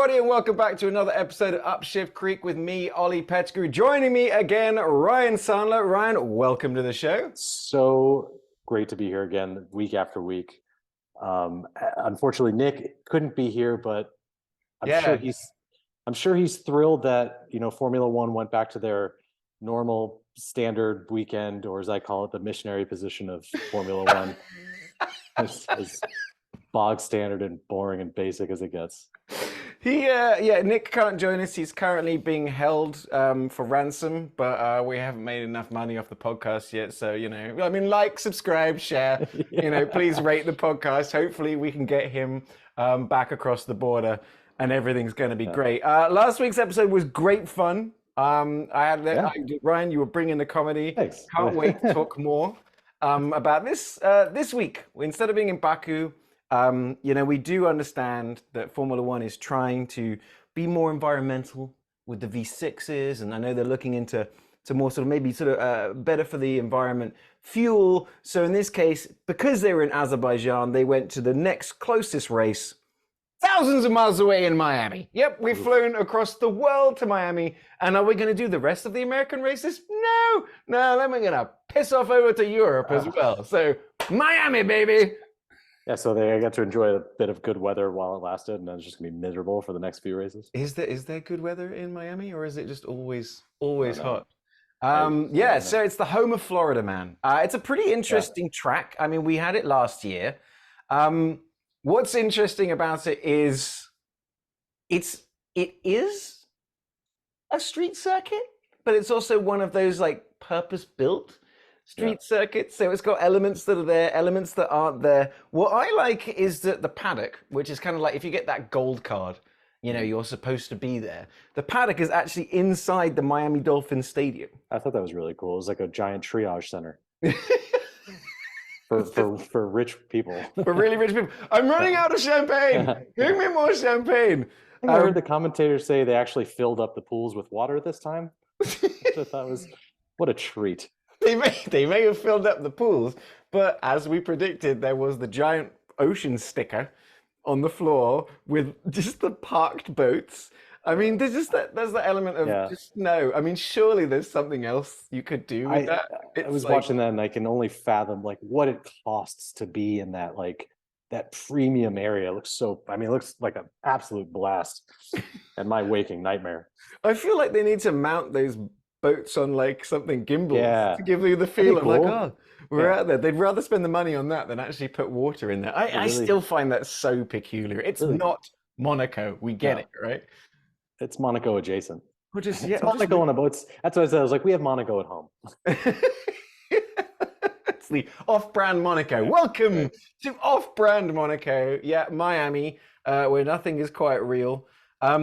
everybody, and welcome back to another episode of Upshift Creek with me, Ollie Pettigrew. Joining me again, Ryan Sandler. Ryan, welcome to the show. So great to be here again, week after week. Unfortunately, Nick couldn't be here, but I'm sure he's thrilled that Formula One went back to their normal standard weekend, or as I call it, the missionary position of Formula One, as bog standard and boring and basic as it gets. Nick can't join us. He's currently being held for ransom, but we haven't made enough money off the podcast yet. So, like, subscribe, share, please rate the podcast. Hopefully we can get him back across the border and everything's going to be great. Last week's episode was great fun. Ryan, you were bringing the comedy. Thanks. Can't wait to talk more about this week. Instead of being in Baku, we do understand that Formula One is trying to be more environmental with the V6s, and I know they're looking into more better for the environment fuel. So in this case, because they were in Azerbaijan, they went to the next closest race, thousands of miles away in Miami. Yep, we've flown across the world to Miami, and are we going to do the rest of the American races? No, then we're going to piss off over to Europe as well. So Miami, baby. Yeah, so they got to enjoy a bit of good weather while it lasted, and then it's just gonna be miserable for the next few races. Is there good weather in Miami, or is it just always hot? So it's the home of Florida, man. It's a pretty interesting track. I mean, we had it last year. What's interesting about it is it is a street circuit, but it's also one of those like purpose-built street circuits. So it's got elements that are there, elements that aren't there. What I like is that the paddock, which is kind of like if you get that gold card, you're supposed to be there. The paddock is actually inside the Miami Dolphins Stadium. I thought that was really cool. It was like a giant triage center. For rich people. For really rich people. I'm running out of champagne. Give me more champagne. I heard the commentators say they actually filled up the pools with water this time. Which I thought was, what a treat. They may have filled up the pools, but as we predicted, there was the giant ocean sticker on the floor with just the parked boats. I mean, there's the element of just no. I mean, surely there's something else you could do with that. I was watching that, and I can only fathom like what it costs to be in that that premium area. It looks like an absolute blast and my waking nightmare. I feel like they need to mount those boats on like something gimbal to give you the feel of cool. like, we're out there. They'd rather spend the money on that than actually put water in there. I still find that so peculiar. It's not Monaco. We get it, right? It's Monaco adjacent. It's Monaco on a boat. That's what I said. I was like, we have Monaco at home. It's the off-brand Monaco. Welcome to off-brand Monaco. Yeah, Miami, where nothing is quite real.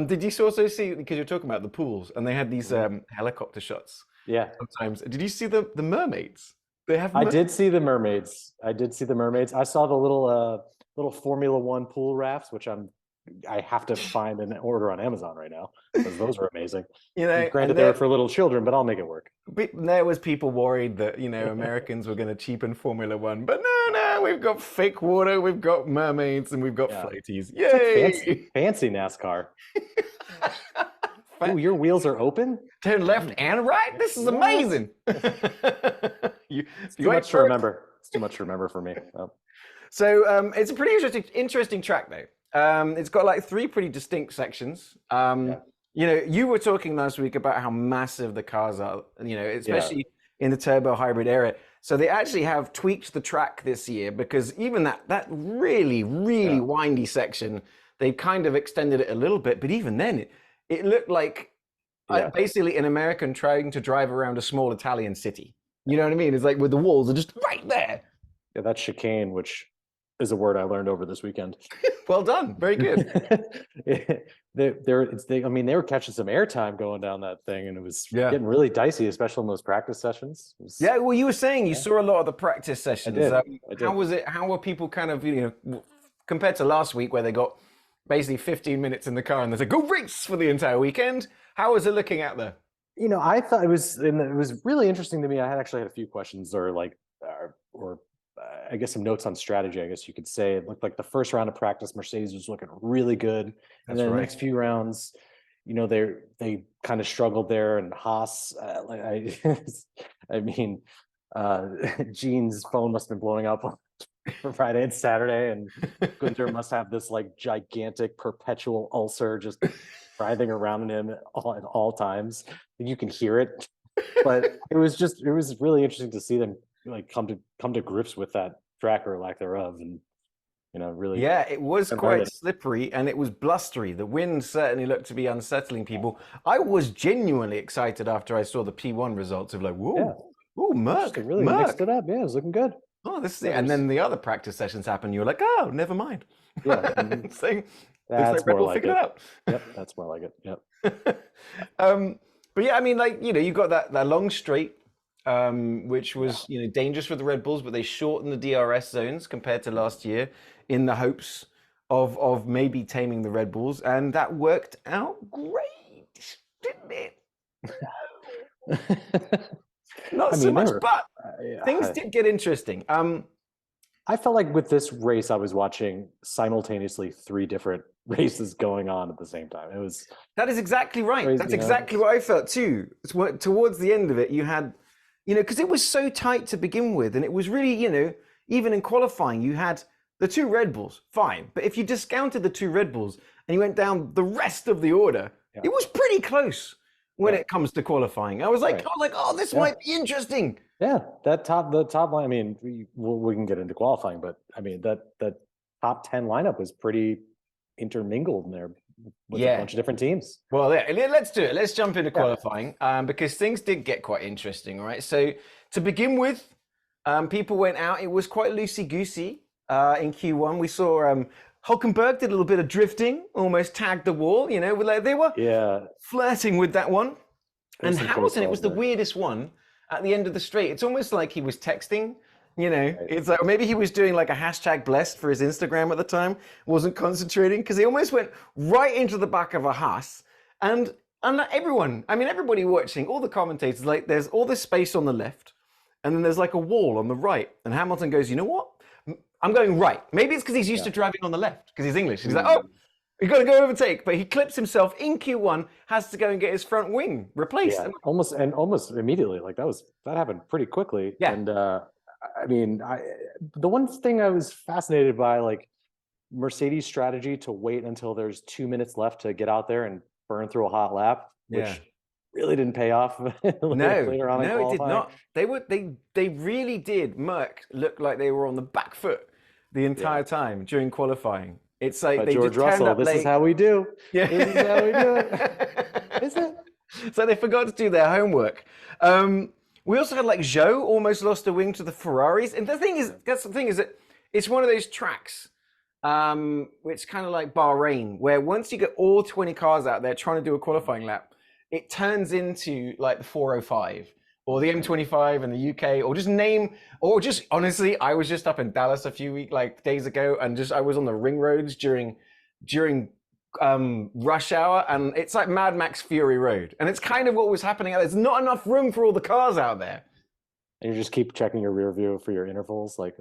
Did you also see, because you're talking about the pools, and they had these helicopter shots? Yeah. Sometimes. Did you see the mermaids? They have. I did see the mermaids. I saw the little Formula One pool rafts, which I have to find and order on Amazon right now because those are amazing. Granted, they're for little children, but I'll make it work. There was people worried that Americans were going to cheapen Formula One, but no, we've got fake water, we've got mermaids, and we've got floaties. Yay! Fancy NASCAR. Ooh, your wheels are open? Turn left and right? This is amazing. It's too much to remember. It's too much to remember for me. Oh. So it's a pretty interesting track, though. It's got like three pretty distinct sections. You were talking last week about how massive the cars are, especially in the turbo hybrid era. So they actually have tweaked the track this year because even that really, really windy section, they kind of extended it a little bit. But even then, it looked like basically an American trying to drive around a small Italian city. You know what I mean? It's like with the walls are just right there. Yeah, that's chicane, which is a word I learned over this weekend. Well done. Very good. They were catching some airtime going down that thing, and it was getting really dicey, especially in those practice sessions. Well, you were saying you saw a lot of the practice sessions. I did. How was it? How were people kind of, compared to last week where they got basically 15 minutes in the car and there's a go race for the entire weekend? How was it looking out there? I thought it was really interesting to me. I actually had a few questions or I guess some notes on strategy, I guess you could say. It looked like the first round of practice, Mercedes was looking really good. And then the next few rounds, they kind of struggled there. And Haas, I mean, Gene's phone must have been blowing up for Friday and Saturday, and Gunther must have this like gigantic perpetual ulcer just writhing around in him at all times. And you can hear it. But it was really interesting to see them like come to grips with that track or lack thereof, and really. Yeah, it was quite slippery and it was blustery. The wind certainly looked to be unsettling people. I was genuinely excited after I saw the P1 results of like, whoa, Merc. It really mixed it up. Yeah, it was looking good. Oh, this is it. And then the other practice sessions happened. You were like, oh, never mind. Yeah. Saying, that's more like it. It out. Yep, that's more like it. Yep. But yeah, I mean, like, you got that long straight, which was, dangerous for the Red Bulls, but they shortened the DRS zones compared to last year in the hopes of maybe taming the Red Bulls. And that worked out great, didn't it? Not so much, but things did get interesting. I felt like with this race, I was watching simultaneously 3 different races going on at the same time. That is exactly right. Crazy, that's exactly what I felt too. Towards the end of it, you had, because it was so tight to begin with, and it was really, even in qualifying, you had the 2 Red Bulls, fine. But if you discounted the 2 Red Bulls and you went down the rest of the order, it was pretty close when it comes to qualifying. I was like, oh, this might be interesting. Yeah, the top line. I mean, we can get into qualifying, but I mean that top 10 lineup was pretty intermingled in there with a bunch of different teams. Well, let's do it. Let's jump into qualifying because things did get quite interesting. All right. So to begin with, people went out. It was quite loosey-goosey in Q1. We saw Hulkenberg did a little bit of drifting, almost tagged the wall. They were flirting with that one. And Hamilton, it was the weirdest one. At the end of the straight, it's almost like he was texting, it's like, maybe he was doing like a hashtag blessed for his Instagram at the time, wasn't concentrating, because he almost went right into the back of a Haas. And everybody watching, all the commentators, like there's all this space on the left, and then there's like a wall on the right. And Hamilton goes, you know what? I'm going right. Maybe it's because he's used to driving on the left, because he's English. He's like, oh, you got to go overtake, but he clips himself in Q1, has to go and get his front wing replaced. Yeah, almost immediately. Like that happened pretty quickly. Yeah. And the one thing I was fascinated by, like Mercedes' strategy to wait until there's 2 minutes left to get out there and burn through a hot lap, which really didn't pay off. Later on it did not. They really did. Merc looked like they were on the back foot the entire time during qualifying. It's like they George just turned Russell, up this late. is how we do. Yeah. This is how we do it. Is it? So they forgot to do their homework. We also had like Zhou almost lost a wing to the Ferraris. And that's the thing is that it's one of those tracks, which kind of like Bahrain, where once you get all 20 cars out there trying to do a qualifying lap, it turns into like the 405 or the M25 in the UK, or just honestly, I was just up in Dallas a few days ago, and I was on the ring roads during rush hour, and it's like Mad Max Fury Road, and it's kind of what was happening. There's not enough room for all the cars out there. And you just keep checking your rear view for your intervals, like.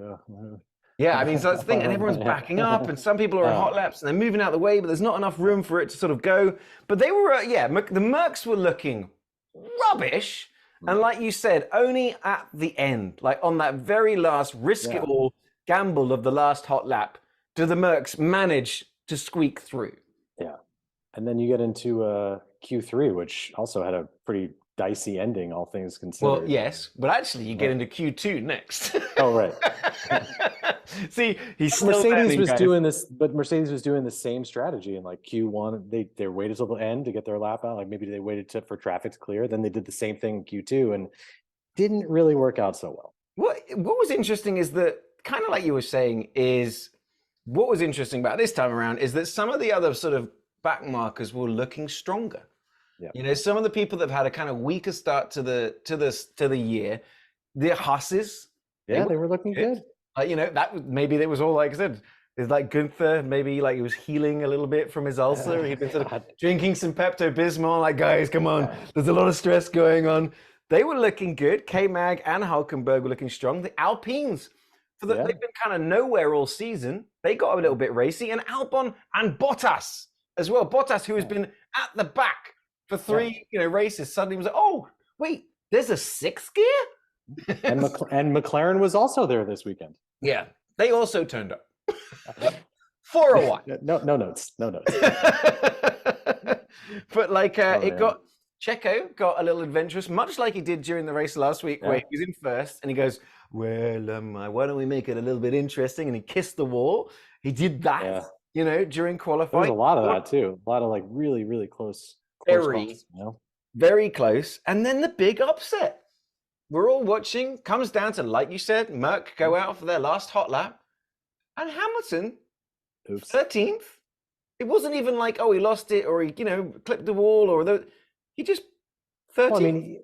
Yeah, I mean, so that's the thing, and everyone's backing up, and some people are at hot laps, and they're moving out of the way, but there's not enough room for it to sort of go. But they were, the Mercs were looking rubbish. And like you said, only at the end, like on that very last risk-it-all gamble of the last hot lap, do the Mercs manage to squeak through. Yeah. And then you get into Q3, which also had a pretty dicey ending, all things considered. Well, yes, but actually you get into Q2 next. Oh, right. See, Mercedes was doing the same strategy in like Q1. They waited till the end to get their lap out. Like maybe they waited for traffic to clear. Then they did the same thing in Q2 and didn't really work out so well. What was interesting is that, kind of like you were saying, is what was interesting about this time around is that some of the other sort of back markers were looking stronger. Yeah. Some of the people that have had a kind of weaker start to the year, the Haas's. Yeah, they were looking good. Maybe it was all, like I said, it's like Gunther, maybe like he was healing a little bit from his ulcer. He'd been sort of drinking some Pepto-Bismol, like, guys, come on, there's a lot of stress going on. They were looking good. K-Mag and Hulkenberg were looking strong. The Alpines, they've been kind of nowhere all season. They got a little bit racy, and Albon and Bottas as well. Bottas, who has been at the back for 3 races, suddenly was like, oh wait, there's a 6th gear. And McLaren was also there this weekend. Yeah, they also turned up for a while. No notes. But like Checo got a little adventurous, much like he did during the race last week, where he was in first, and he goes, well, why don't we make it a little bit interesting? And he kissed the wall. He did that, during qualifying. There's a lot of that too. A lot of like really, really close calls, very close. And then the big upset. We're all watching. Comes down to, like you said, Merck go out for their last hot lap, and Hamilton, 13th. It wasn't even like, oh, he lost it, or he, clipped the wall, or he just 13th. Well, I mean,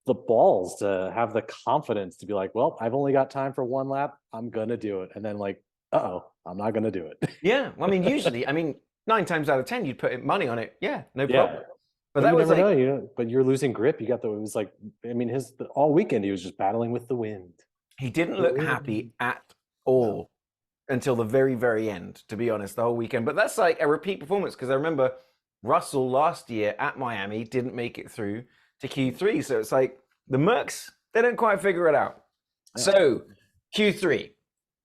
the balls to have the confidence to be like, well, I've only got time for 1 lap. I'm gonna do it, and then like, I'm not gonna do it. Yeah, well, I mean, usually, 9 times out of 10, you'd put money on it. Yeah, no problem. But that was like, but you're losing grip. You got it was like, all weekend he was just battling with the wind. He didn't look happy at all until the very, very end, to be honest, the whole weekend. But that's like a repeat performance, because I remember Russell last year at Miami didn't make it through to Q3. So it's like the Mercs, they don't quite figure it out. Yeah. So Q3,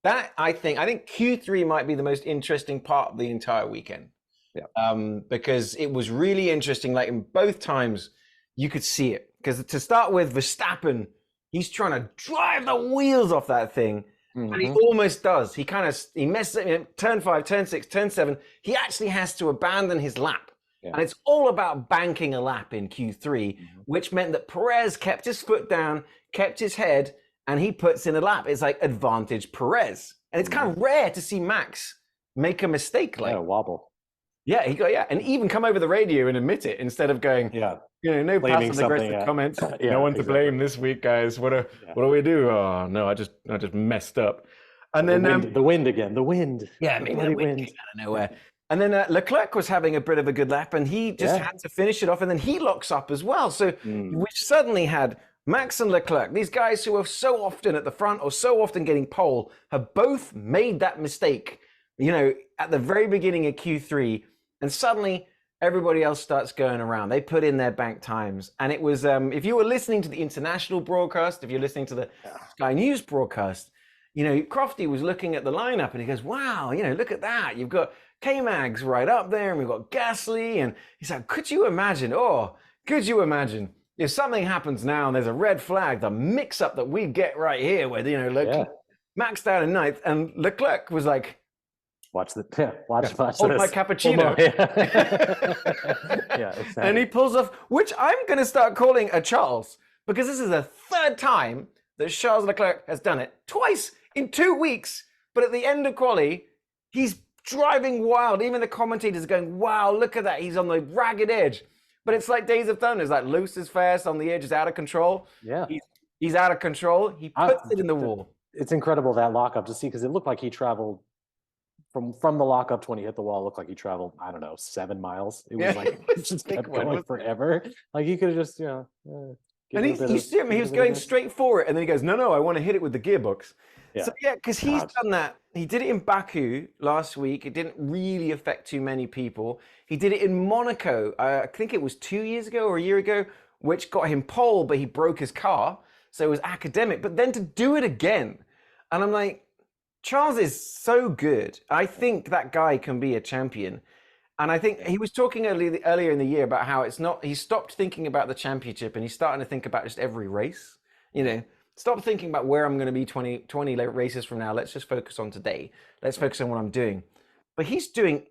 I think Q3 might be the most interesting part of the entire weekend. Yeah. Because it was really interesting. Like in both times, you could see it. Because to start with, Verstappen, he's trying to drive the wheels off that thing, and he almost does. He messes it. Turn 5, turn 6, turn 7. He actually has to abandon his lap, and it's all about banking a lap in Q3, which meant that Perez kept his foot down, kept his head, and he puts in a lap. It's like advantage Perez, and it's kind of rare to see Max make a mistake like wobble. Yeah, and even come over the radio and admit it instead of going, no passive aggressive comments. No one to blame this week, guys. What do we do? Oh no, I just messed up. And then the wind again. The wind. Yeah, the wind came out of nowhere. And then Leclerc was having a bit of a good lap, and he just had to finish it off, and then he locks up as well. So we suddenly had Max and Leclerc, these guys who are so often at the front or so often getting pole, have both made that mistake, at the very beginning of Q3. And suddenly, everybody else starts going around. They put in their bank times. And it was, if you were listening to the international broadcast, if you're listening to the Sky News broadcast, Crofty was looking at the lineup and he goes, wow, look at that. You've got K-Mags right up there, and we've got Gasly. And he's like, could you imagine if something happens now and there's a red flag, the mix-up that we get right here where, Max down in 9th, and Leclerc was like, watch hold this. My cappuccino. Exactly. And he pulls off, which I'm going to start calling a Charles, because this is the 3rd time that Charles Leclerc has done it, twice in 2 weeks. But at the end of quali, he's driving wild. Even the commentators are going, wow, look at that. He's on the ragged edge. But it's like Days of Thunder. It's like loose is fast, on the edge is out of control. Yeah. He's out of control. He puts it in the wall. It's incredible, that lockup, to see, because it looked like he traveled from the lockup to when he hit the wall. It looked like he traveled, 7 miles. It was like it just kept going forever. Like he could have just, and you see him, he was going straight for it, and then he goes, no, I want to hit it with the gearbox. Yeah. So because he's done that. He did it in Baku last week. It didn't really affect too many people. He did it in Monaco. I think it was 2 years ago or a year ago, which got him pole, but he broke his car. So it was academic. But then to do it again, and I'm like, Charles is so good. I think that guy can be a champion. And I think he was talking earlier in the year about how he stopped thinking about the championship, and he's starting to think about just every race. Stop thinking about where I'm going to be 20 races from now. Let's just focus on today. Let's focus on what I'm doing. But he's doing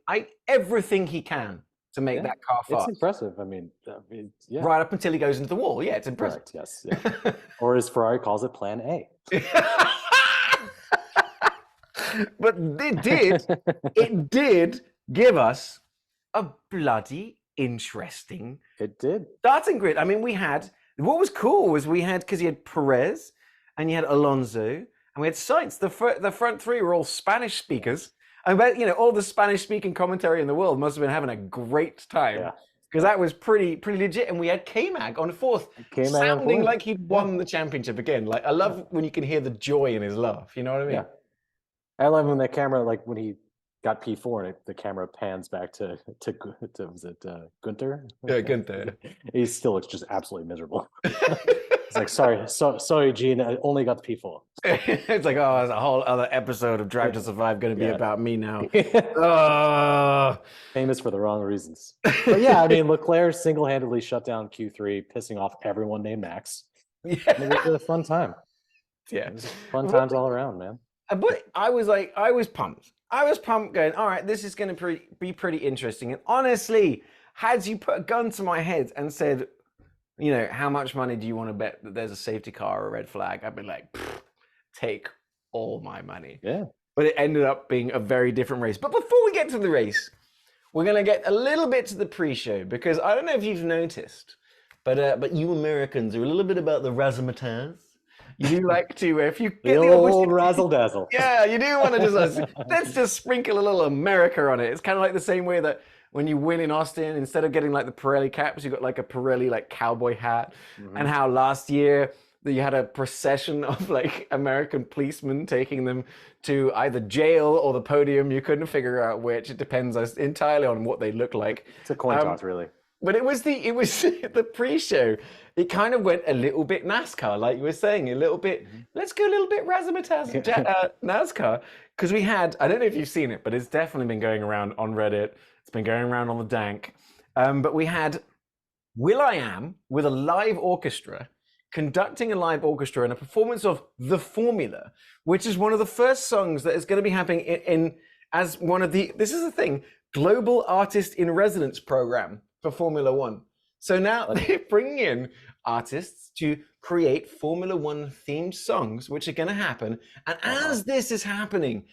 everything he can to make that car fast. It's impressive. Right up until he goes into the wall. Yeah, it's impressive. Correct, yes. Yeah. Or as Ferrari calls it, Plan A. But it did give us a bloody interesting starting grid. What was cool was because you had Perez and you had Alonso and we had Sainz. The front three were all Spanish speakers. I bet, all the Spanish speaking commentary in the world must have been having a great time because that was pretty legit. And we had K-Mag on fourth, sounding like he'd won the championship again. Like, I love when you can hear the joy in his laugh. You know what I mean? Yeah. I love when the camera, like when he got P4 and the camera pans back to was it Gunther? Yeah, Gunther. He still looks just absolutely miserable. It's like, sorry, Gene, I only got the P4. It's like, oh, there's a whole other episode of Drive to Survive going to be about me now. Famous for the wrong reasons. But yeah, I mean, Leclerc single-handedly shut down Q3, pissing off everyone named Max. Yeah. And it was a fun time. Yeah. It was fun times all around, man. But I was pumped. I was pumped going, all right, this is going to be pretty interesting. And honestly, had you put a gun to my head and said, you know, how much money do you want to bet that there's a safety car or a red flag? I'd be like, take all my money. Yeah. But it ended up being a very different race. But before we get to the race, we're going to get a little bit to the pre-show, because I don't know if you've noticed, but you Americans are a little bit about the razzmatazz. You do like to, if you get the old razzle dazzle. Yeah, you do want to just let's just sprinkle a little America on it. It's kind of like the same way that when you win in Austin, instead of getting like the Pirelli caps, you got like a Pirelli like cowboy hat. Mm-hmm. And how last year you had a procession of like American policemen taking them to either jail or the podium. You couldn't figure out which. It depends entirely on what they look like. It's a coin toss, really. But it was the pre-show. It kind of went a little bit NASCAR, like you were saying, a little bit. Let's go a little bit razzmatazz NASCAR, because we had. I don't know if you've seen it, but it's definitely been going around on Reddit. It's been going around on the Dank. But we had will.i.am with a live orchestra conducting a live orchestra in a performance of The Formula, which is one of the first songs that is going to be happening in as one of the. This is the thing, Global Artist in Residence program for Formula One. So now they're bringing in artists to create Formula One themed songs, which are going to happen. And as this is happening,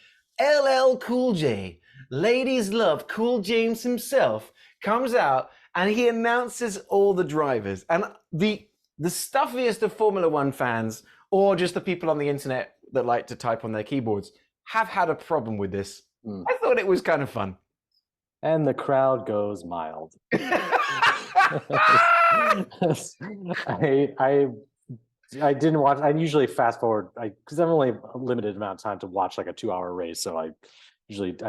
LL Cool J, ladies love Cool James himself, comes out and he announces all the drivers. And the stuffiest of Formula One fans, or just the people on the internet that like to type on their keyboards, have had a problem with this. I thought it was kind of fun. And the crowd goes mild. I didn't watch. I usually fast forward because I'm only a limited amount of time to watch like a 2-hour race, so I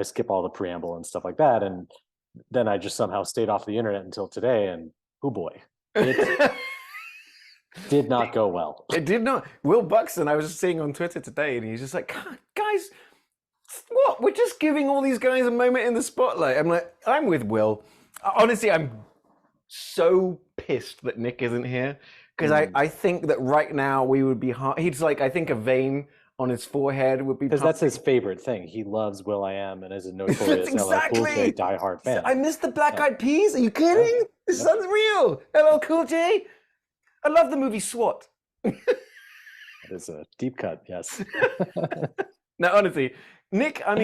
skip all the preamble and stuff like that, and then I just somehow stayed off the internet until today. And oh boy, it did not go well. It did not. Will Buxton, I was just seeing on Twitter today, and he's just like, guys, what? We're just giving all these guys a moment in the spotlight. I'm like, I'm with Will. Honestly, I'm so pissed that Nick isn't here, because I think that right now we would be hard. He's like, I think a vein on his forehead would be, because that's his favorite thing. He loves will.i.am and is a notorious LL Cool J diehard fan. I missed the Black Eyed Peas. Are you kidding? This is unreal. LL Cool J. I love the movie SWAT. That is a deep cut. Yes. No, honestly, Nick. I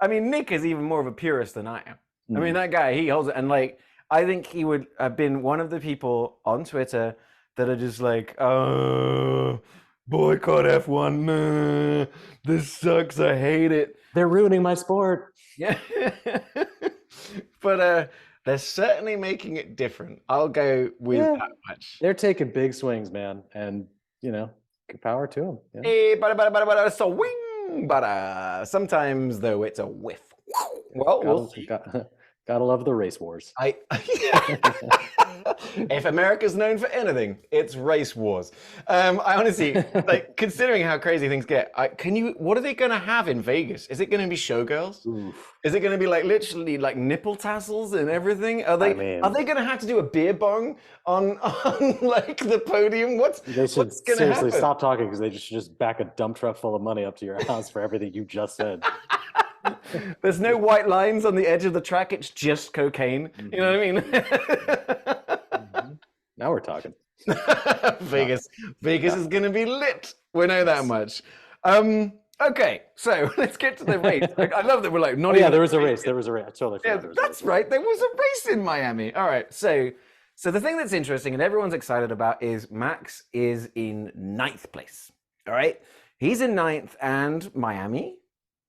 mean, Nick is even more of a purist than I am. I mean, that guy, he holds it, and like, I think he would have been one of the people on Twitter that are just like, oh, boycott F1. Nah, this sucks. I hate it. They're ruining my sport. Yeah. But they're certainly making it different. I'll go with that much. They're taking big swings, man. And, you know, good power to them. Yeah. Hey, so wing, but sometimes, though, it's a whiff. Well, we'll see. Gotta love the race wars. If America's known for anything, it's race wars. I honestly, like, considering how crazy things get, what are they going to have in Vegas? Is it going to be showgirls? Oof. Is it going to be like literally like nipple tassels and everything? Are they going to have to do a beer bong on like the podium? They should seriously stop talking, because they should just back a dump truck full of money up to your house for everything you just said. There's no white lines on the edge of the track. It's just cocaine. You know what I mean? Now we're talking. Vegas is going to be lit. We know that much. Okay, so let's get to the race. I love that we're like not. There was a race. There was a race. I totally forgot. Yeah, that's right. There was a race in Miami. All right, so the thing that's interesting and everyone's excited about is Max is in 9th place. All right, he's in 9th, and Miami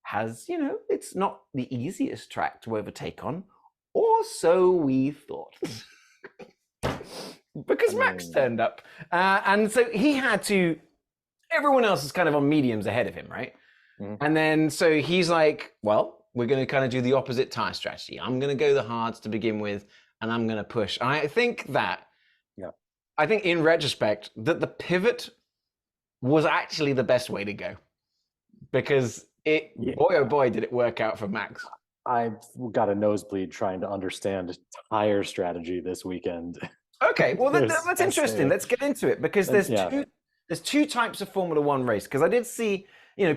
has, it's not the easiest track to overtake on, or so we thought. because Max turned up. And so he had to, everyone else is kind of on mediums ahead of him, right? And then so he's like, well, we're going to kind of do the opposite tire strategy. I'm going to go the hards to begin with, and I'm going to push. And I think in retrospect, that the pivot was actually the best way to go, because boy, oh boy, did it work out for Max. I've got a nosebleed trying to understand tire strategy this weekend. Okay, well, that's interesting. Let's get into it, because there's two types of Formula One race. Because I did see,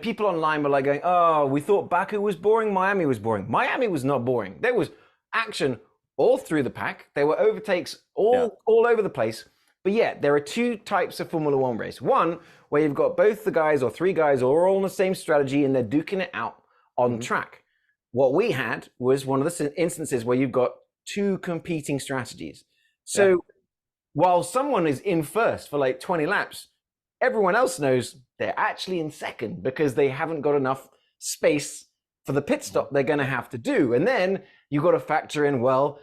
people online were like going, oh, we thought Baku was boring, Miami was boring. Miami was not boring. There was action all through the pack. There were overtakes all over the place. But yeah, there are two types of Formula One race. One, where you've got both the guys or three guys all on the same strategy and they're duking it out on track. What we had was one of the instances where you've got two competing strategies. So while someone is in first for like 20 laps, everyone else knows they're actually in second because they haven't got enough space for the pit stop they're going to have to do. And then you've got to factor in, well,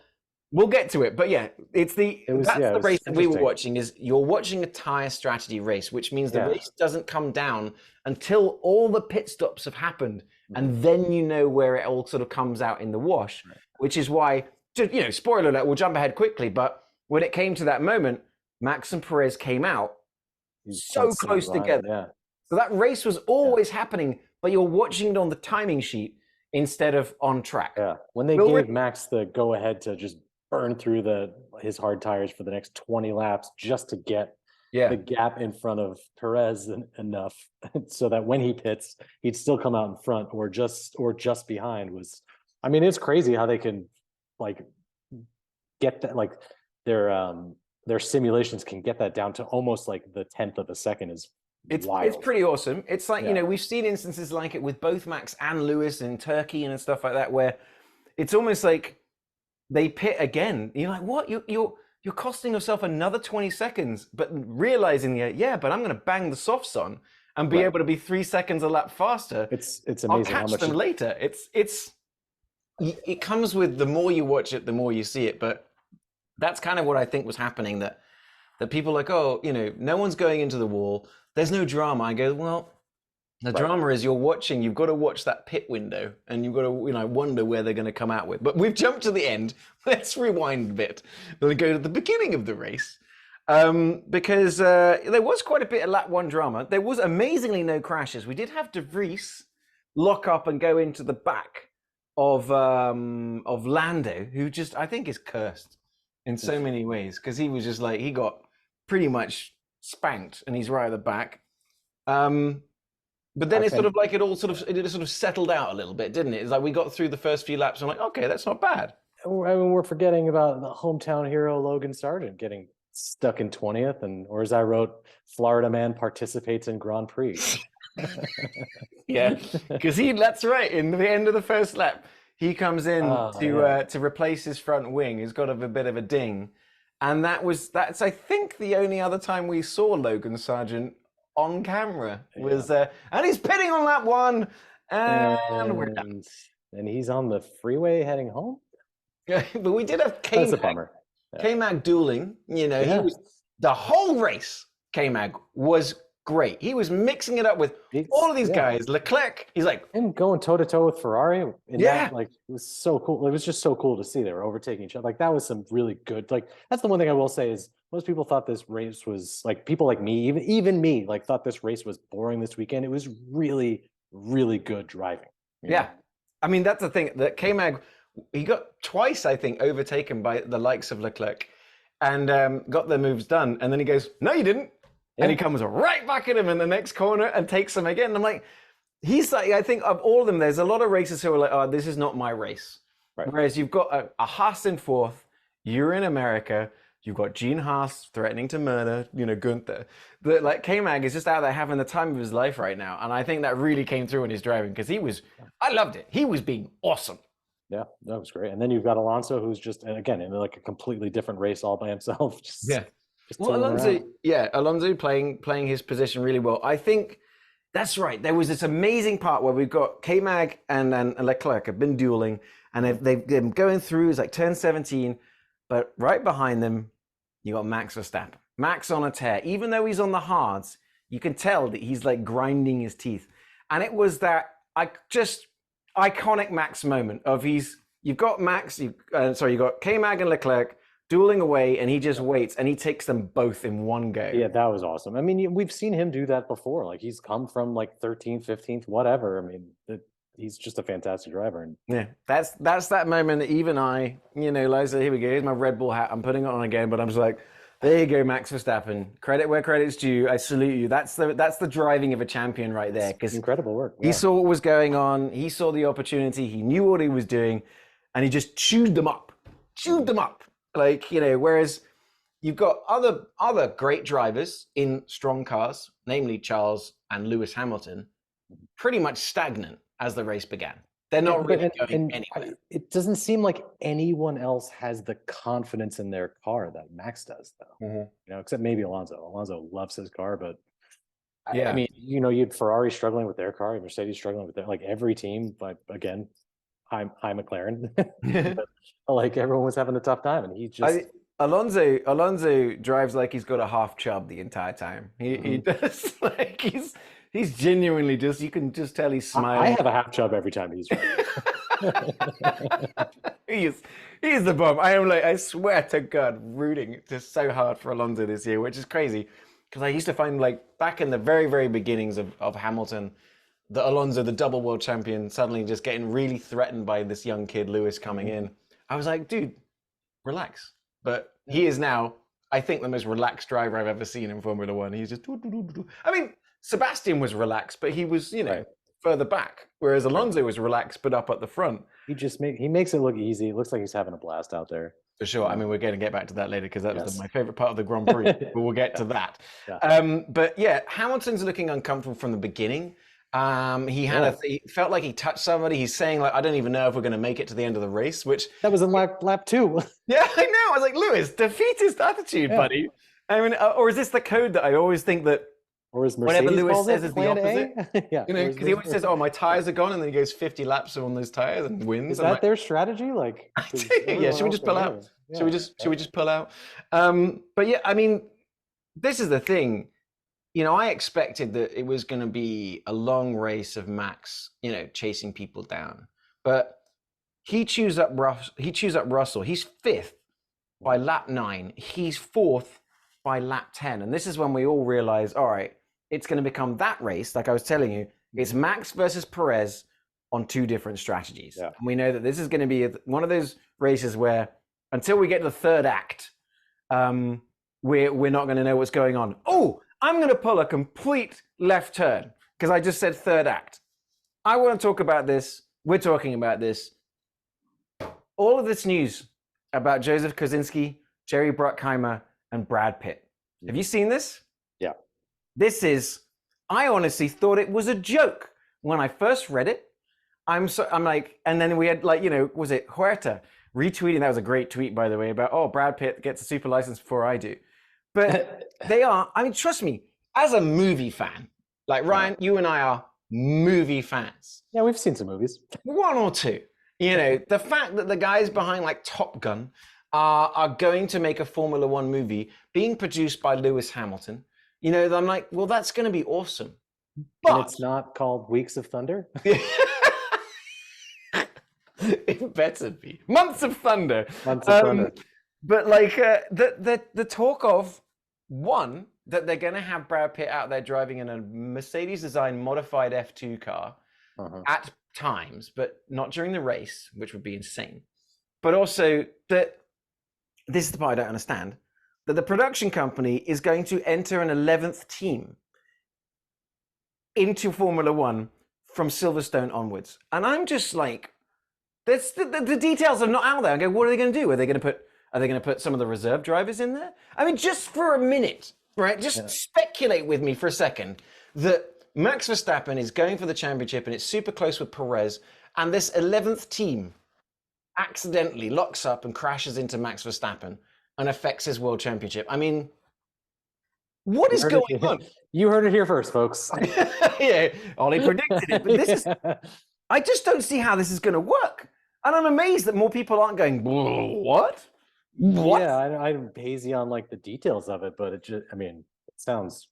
we'll get to it. But yeah, that's the race that we were watching. Is you're watching a tire strategy race, which means the race doesn't come down until all the pit stops have happened. And then you know where it all sort of comes out in the wash, which is why, spoiler alert, we'll jump ahead quickly. But when it came to that moment, Max and Perez came out so close together. Yeah. So that race was always happening, but you're watching it on the timing sheet instead of on track. Yeah. When they gave Max the go ahead to just burn through his hard tires for the next 20 laps just to get the gap in front of Perez enough so that when he pits, he'd still come out in front or just behind. It's crazy how they can get that, their simulations can get that down to almost like the 10th of a second. It's wild. It's pretty awesome. It's like, we've seen instances like it with both Max and Lewis in Turkey and stuff like that, where it's almost like they pit again. You're like, what? You're costing yourself another 20 seconds, but realizing but I'm going to bang the softs on and be able to be 3 seconds a lap faster. It's amazing. I'll catch them later. It comes with the more you watch it, the more you see it. But that's kind of what I think was happening. That people are like, oh, no one's going into the wall. There's no drama. I go, well, the drama is you've got to watch that pit window and you've got to, wonder where they're going to come out with. But we've jumped to the end. Let's rewind a bit. We'll go to the beginning of the race because there was quite a bit of lap one drama. There was amazingly no crashes. We did have De Vries lock up and go into the back of Lando, who just, I think, is cursed in so many ways because he was just like, he got pretty much spanked and he's right at the back. But then it sort of settled out a little bit, didn't it? It's like we got through the first few laps and I'm like, okay, that's not bad. We're forgetting about the hometown hero Logan Sargent getting stuck in 20th, or as I wrote, Florida man participates in Grand Prix. Yeah, because that's right. In the end of the first lap, he comes in to replace his front wing. He's got a bit of a ding, and that's I think the only other time we saw Logan Sargent on camera was and he's pitting on lap one, and we're done. And he's on the freeway heading home. Yeah, but we did have K-Mag. That's a bummer. K-Mag dueling. He was the whole race. K-Mag was great. He was mixing it up with all of these guys. Leclerc, he's like him going toe to toe with Ferrari. That, it was so cool. It was just so cool to see they were overtaking each other. Like that was some really good. Like that's the one thing I will say is most people thought this race was like people like me, even me, like thought this race was boring this weekend. It was really, really good driving. Yeah, I mean that's the thing that K-Mag. He got twice, I think, overtaken by the likes of Leclerc and got their moves done. And then he goes, no, you didn't. Yeah. And he comes right back at him in the next corner and takes him again. And I'm like, he's like, I think of all of them, there's a lot of racers who are like, oh, this is not my race. Right. Whereas you've got a Haas in fourth, you're in America, you've got Gene Haas threatening to murder, Gunther. Like K-Mag is just out there having the time of his life right now. And I think that really came through in his driving because I loved it. He was being awesome. Yeah, that was great. And then you've got Alonso, who's just, and again, in like a completely different race all by himself. Alonso playing his position really well. I think that's right. There was this amazing part where we've got K-Mag and Leclerc have been dueling, and they've been going through, it's like turn 17, but right behind them, you got Max Verstappen. Max on a tear. Even though he's on the hards, you can tell that he's like grinding his teeth. And it was that iconic Max moment of you've got Max, you've got K-Mag and Leclerc dueling away, and he just waits and he takes them both in one go. Yeah, that was awesome. I mean, we've seen him do that before. Like he's come from like 13th, 15th, whatever. I mean, he's just a fantastic driver. And yeah, that's that moment that even I, Liza, here we go. Here's my Red Bull hat. I'm putting it on again, but I'm just like, there you go, Max Verstappen. Credit where credit's due. I salute you. That's the driving of a champion right there. Because incredible work. Yeah. He saw what was going on. He saw the opportunity. He knew what he was doing, and he just chewed them up. Like, whereas you've got other great drivers in strong cars, namely Charles and Lewis Hamilton, pretty much stagnant as the race began. They're not really going anywhere. It doesn't seem like anyone else has the confidence in their car that Max does, though. Mm-hmm. Except maybe Alonso. Alonso loves his car, but yeah, I mean, you had Ferrari struggling with their car, Mercedes struggling with their, like every team. But again, hi McLaren. But, like everyone was having a tough time, and he just. Alonso drives like he's got a half chub the entire time. He does, like he's genuinely just, you can just tell he's smiling. I have a half chub every time he's driving. He is the bomb. I swear to God, rooting just so hard for Alonso this year, which is crazy. Because I used to find, like, back in the very, very beginnings of Hamilton, that Alonso, the double world champion, suddenly just getting really threatened by this young kid, Lewis, coming in. I was like, dude, relax. But he is now, I think, the most relaxed driver I've ever seen in Formula One. He's just, I mean, Sebastian was relaxed, but he was, further back. Whereas Alonso was relaxed, but up at the front. He makes it look easy. It looks like he's having a blast out there. For sure. I mean, we're going to get back to that later because that was my favorite part of the Grand Prix. But we'll get to that. But yeah, Hamilton's looking uncomfortable from the beginning. He felt like he touched somebody. He's saying, like, I don't even know if we're going to make it to the end of the race, which that was in lap 2. Yeah, I know. I was like, Lewis, defeatist attitude, buddy. I mean, or is this the code that I always think that or is whenever Lewis says is the opposite? Yeah, because he always says, "Oh, my tires are gone," and then he goes 50 laps on those tires and wins. Is that their strategy? Like, yeah, should we just pull out? Should we just pull out? But yeah, I mean, this is the thing. I expected that it was going to be a long race of Max, chasing people down, but he chews up Russell. He's 5th by lap 9. He's 4th by lap 10, and this is when we all realize, all right, it's going to become that race. Like I was telling you, it's Max versus Perez on 2 different strategies, and we know that this is going to be one of those races where until we get to the 3rd act, we're not going to know what's going on. Oh, I'm going to pull a complete left turn because I just said 3rd act. I want to talk about this. We're talking about this. All of this news about Joseph Kosinski, Jerry Bruckheimer, and Brad Pitt. Have you seen this? Yeah. I honestly thought it was a joke when I first read it. I'm like, and then we had was it Huerta retweeting? That was a great tweet, by the way, about, Brad Pitt gets a super license before I do. But trust me, as a movie fan, like Ryan, you and I are movie fans. Yeah, we've seen some movies. 1 or 2. The fact that the guys behind like Top Gun are going to make a Formula One movie being produced by Lewis Hamilton, I'm like, well, that's going to be awesome. But and it's not called Weeks of Thunder? It better be. Months of Thunder. Months of Thunder. But like the talk of, one, that they're going to have Brad Pitt out there driving in a Mercedes-designed modified F2 car at times, but not during the race, which would be insane. But also that, this is the part I don't understand, that the production company is going to enter an 11th team into Formula One from Silverstone onwards. And I'm just like, the details are not out there. I go, what are they going to do? Are they going to put some of the reserve drivers in there? I mean, just for a minute, right? Just speculate with me for a second that Max Verstappen is going for the championship and it's super close with Perez, and this 11th team accidentally locks up and crashes into Max Verstappen and affects his world championship. I mean, what is going on? You heard it here first, folks. Yeah, Oli predicted it, but I just don't see how this is going to work. And I'm amazed that more people aren't going, what? What? Yeah, I'm hazy on like the details of it, but I mean, it sounds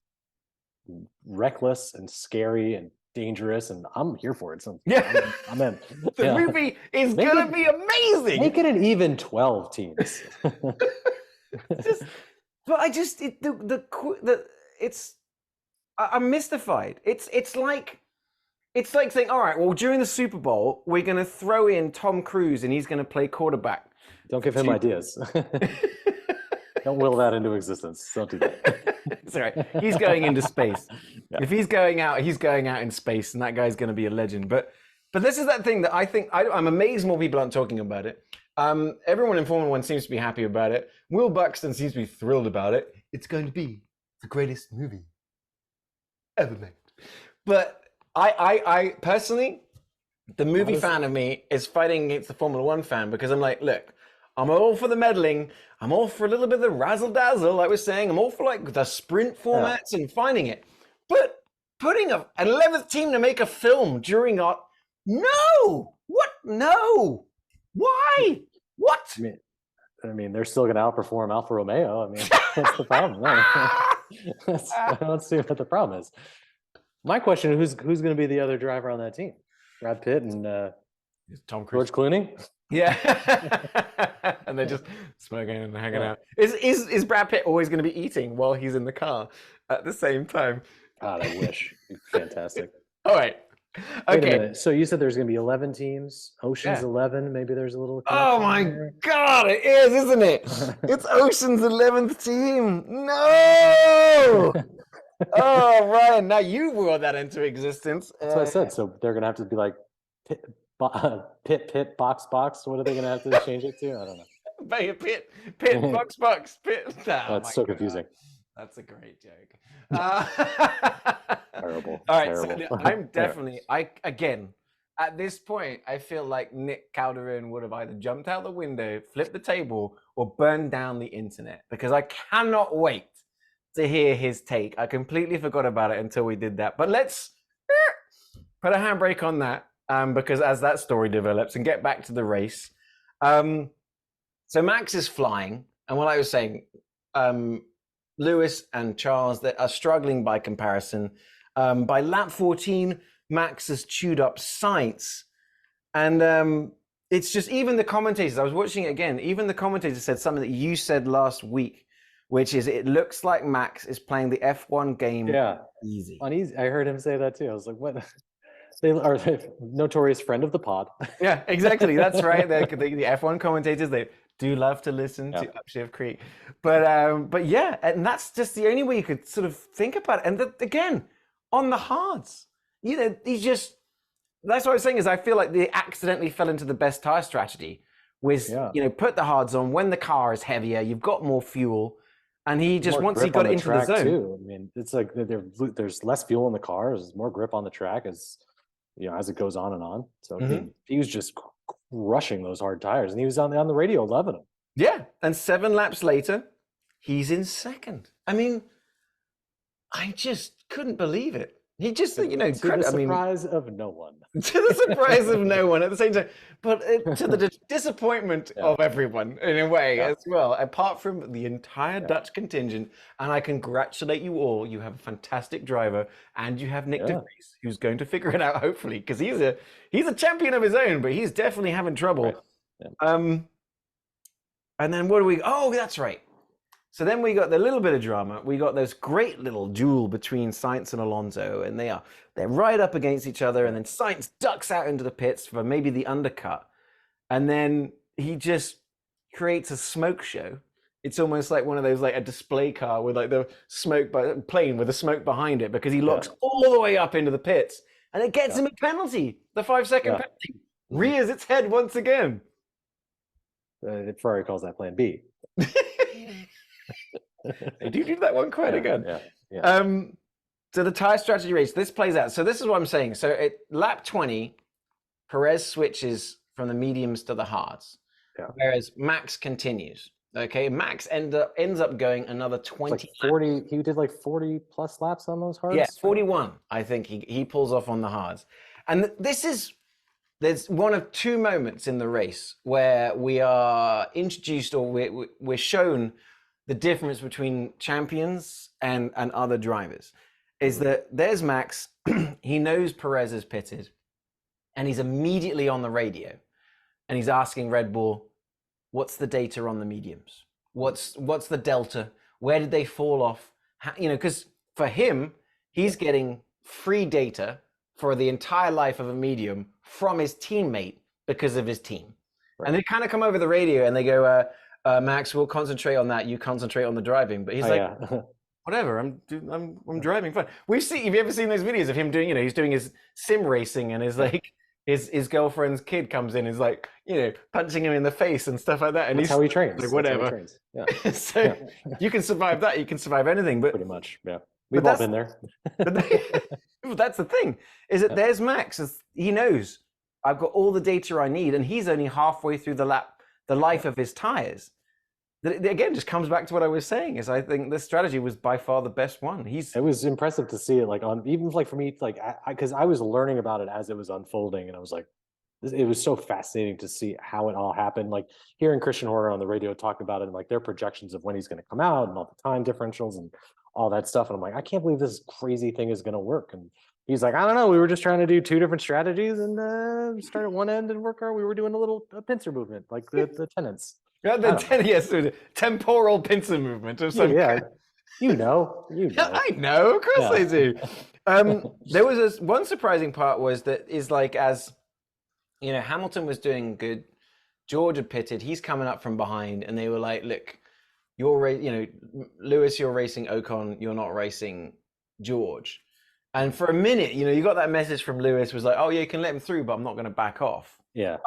reckless and scary and dangerous, and I'm here for it. So Yeah. I'm in. The Yeah. movie is Make gonna it be amazing. make it an even 12 teams. Just, but I just it's I'm mystified. It's like saying, all right, well, during the Super Bowl, we're going to throw in Tom Cruise and he's going to play quarterback. Don't give him ideas. Don't will that into existence. Don't do that. It's all right. He's going into space. Yeah. If he's going out in space, and that guy's going to be a legend. But this is that thing that I think I'm amazed more people aren't talking about it. Everyone in Formula One seems to be happy about it. Will Buxton seems to be thrilled about it. It's going to be the greatest movie ever made. But I personally, the movie fan of me is fighting against the Formula One fan, because I'm like, look, I'm all for the meddling. I'm all for a little bit of the razzle dazzle, like we're saying. I'm all for like the sprint formats and finding it. But putting an 11th team to make a film during our no, what? No, why? What? I mean, they're still going to outperform Alfa Romeo. I mean, what's the problem? Let's see what the problem is. My question is, who's going to be the other driver on that team? Brad Pitt and Tom Cruise. George Clooney? Yeah. And they're just smoking and hanging out. Is Brad Pitt always going to be eating while he's in the car at the same time? God, I wish. Fantastic. All right. Wait a minute. So you said there's going to be 11 teams, Ocean's 11. Maybe there's a little. Oh my God, it is, isn't it? It's Ocean's 11th team. No. Oh, Ryan, now you brought that into existence. That's what I said. So they're going to have to be like Pit, box. What are they going to have to change it to? I don't know. Pit, box, Pit. Oh, that's so confusing. That's a great joke. Terrible. All right, terrible. so I'm definitely, again, at this point, I feel like Nick Calderon would have either jumped out the window, flipped the table, or burned down the internet, because I cannot wait to hear his take. I completely forgot about it until we did that. But let's put a handbrake on that, because as that story develops, and get back to the race. So Max is flying, and what I was saying, Lewis and Charles, that are struggling by comparison. By lap 14, Max has chewed up Sainz, and it's just, even the commentators, I was watching it again, even the commentators said something that you said last week, which is, it looks like Max is playing the F1 game easy. On easy. I heard him say that too. I was like, what? They are a notorious friend of the pod. Yeah, exactly. That's right. The F1 commentators, they do love to listen to Upshift Creek. But yeah, and that's just the only way you could sort of think about it. And again, on the hards, that's what I was saying, is I feel like they accidentally fell into the best tire strategy, was, put the hards on when the car is heavier, you've got more fuel. And he just, once he got it into the zone. Too. I mean, it's like there's less fuel in the car, there's more grip on the track as it goes on and on. So he was just crushing those hard tires, and he was on the radio loving them. Yeah, and 7 laps later, he's in second. I mean, I just couldn't believe it. He just, to the surprise of no one. To the surprise of no one at the same time, but to the disappointment of everyone in a way as well, apart from the entire Dutch contingent. And I congratulate you all. You have a fantastic driver, and you have Nick de Vries, who's going to figure it out, hopefully, because he's a champion of his own, but he's definitely having trouble. Right. Yeah. And then what do we? Oh, that's right. So then we got the little bit of drama. We got this great little duel between Sainz and Alonso, and they're right up against each other. And then Sainz ducks out into the pits for maybe the undercut, and then he just creates a smoke show. It's almost like one of those, like a display car with like the smoke plane with the smoke behind it, because he locks all the way up into the pits, and it gets him a penalty, the 5-second penalty. Rears its head once again. Ferrari calls that Plan B. They do that one quite again. So the tire strategy race, this plays out. So this is what I'm saying. So at lap 20, Perez switches from the mediums to the hards, whereas Max continues. Okay, Max ends up going another 20. Like 40. He did like 40 plus laps on those hards. Yeah, 41. I think he pulls off on the hards, and this is there's one of two moments in the race where we are introduced, or we're shown the difference between champions and other drivers. Is that there's Max, he knows Perez is pitted, and he's immediately on the radio, and he's asking Red Bull, what's the data on the mediums? What's the delta? Where did they fall off? How, because for him, he's getting free data for the entire life of a medium from his teammate because of his team. Right. And they kind of come over the radio and they go, Max, we'll concentrate on that. You concentrate on the driving. But he's whatever, I'm driving fine. Have you ever seen those videos of him doing, he's doing his sim racing, and his girlfriend's kid comes in, is like, punching him in the face and stuff like that. And that's how he trains. Like, whatever. Yeah. So you can survive that. You can survive anything. But pretty much, yeah. We've all been there. But that's the thing, is that there's Max. He knows I've got all the data I need, and he's only halfway through the life of his tires. That again just comes back to what I was saying, is I think this strategy was by far the best one. It was impressive to see it, like even for me, like because I was learning about it as it was unfolding, and I was like, it was so fascinating to see how it all happened. Like hearing Christian Horner on the radio talking about it, and like their projections of when he's going to come out, and all the time differentials and all that stuff. And I'm like, I can't believe this crazy thing is going to work. And he's like, I don't know. We were just trying to do two different strategies, and start at one end and we were doing a pincer movement, like the tenants. Yeah, the temporal pincer movement or something. Yeah, you know. I know, of course I do. There was one surprising part as Hamilton was doing good, George had pitted, he's coming up from behind, and they were like, look, Lewis, you're racing Ocon, you're not racing George. And for a minute, you got that message from Lewis, was like, oh yeah, you can let him through, but I'm not going to back off. Yeah. But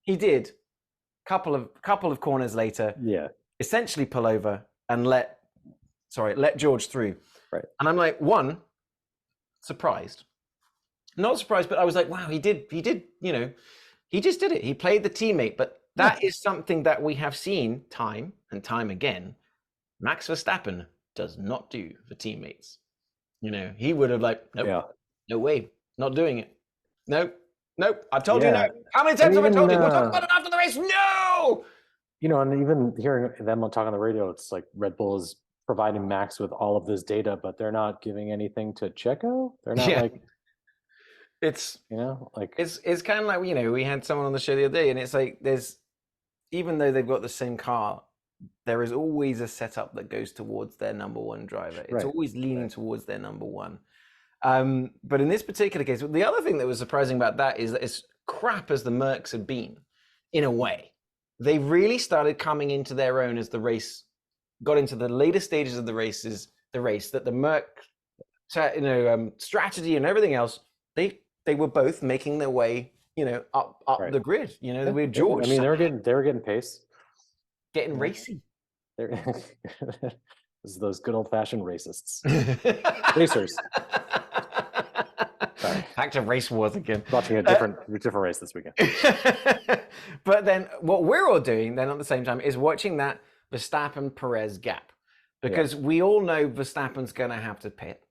he did. Couple of corners later, essentially pull over and let George through. Right. And I'm like, surprised. Not surprised, but I was like, wow, he just did it. He played the teammate, but that is something that we have seen time and time again. Max Verstappen does not do for teammates. He would have nope, no way, not doing it. Nope, I've told you no. How many times have I told you? We'll talk about it after the race. No! And even hearing them talk on the radio, it's like Red Bull is providing Max with all of this data, but they're not giving anything to Checo. They're not it's it's kind of like, we had someone on the show the other day, and it's like even though they've got the same car, there is always a setup that goes towards their number one driver. It's always leaning towards their number one. But in this particular case, the other thing that was surprising about that is that as crap as the Mercs had been, in a way, they really started coming into their own as the race got into the later stages of the race, that the Merc, strategy and everything else, they were both making their way, up the grid. They were George. I mean, they were getting pace, getting racy. This is those good old fashioned racists, racers. Sorry. Back to race wars again. Watching a different race this weekend. But then what we're all doing then at the same time is watching that Verstappen-Perez gap, because we all know Verstappen's going to have to pit,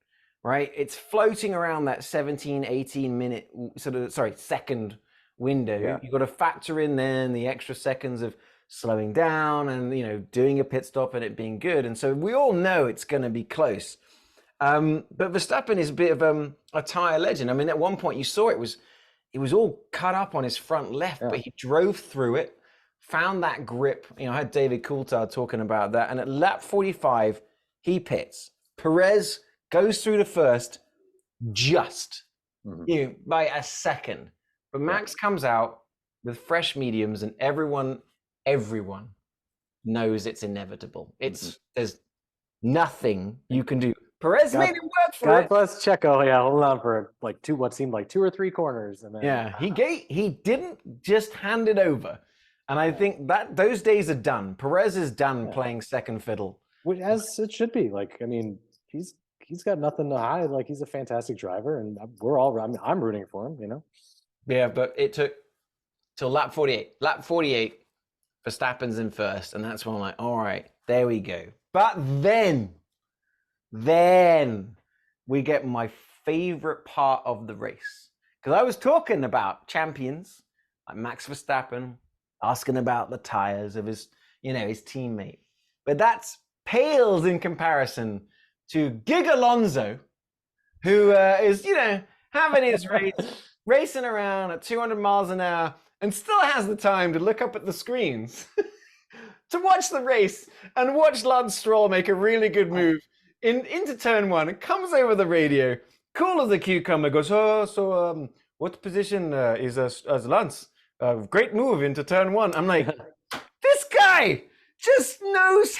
right? It's floating around that 17, 18 minute second window. Yeah. You've got to factor in then the extra seconds of slowing down and, doing a pit stop and it being good. And so we all know it's going to be close. But Verstappen is a bit of a tire legend. I mean, at one point you saw it was all cut up on his front left, but he drove through it, found that grip. I had David Coulthard talking about that. And at lap 45, he pits. Perez goes through the first just by a second. But Max comes out with fresh mediums, and everyone knows it's inevitable. There's nothing you can do. Perez made it work for God bless Checo. Yeah, hold on for what seemed like 2 or 3 corners, and then he didn't just hand it over, and I think that those days are done. Perez is done playing second fiddle, which as it should be. He's got nothing to hide. He's a fantastic driver, and I'm rooting for him. Yeah, but it took till lap 48. Lap 48, Verstappen's in first, and that's when I'm like, all right, there we go. But then we get my favorite part of the race, because I was talking about champions like Max Verstappen, asking about the tires of his, his teammate. But that's pales in comparison to Gig Alonso, who is, having his race, racing around at 200 miles an hour, and still has the time to look up at the screens to watch the race and watch Lance Stroll make a really good move into turn one. It comes over the radio, cool as a cucumber, goes, what position is as Lance? Great move into turn one. I'm like, this guy just knows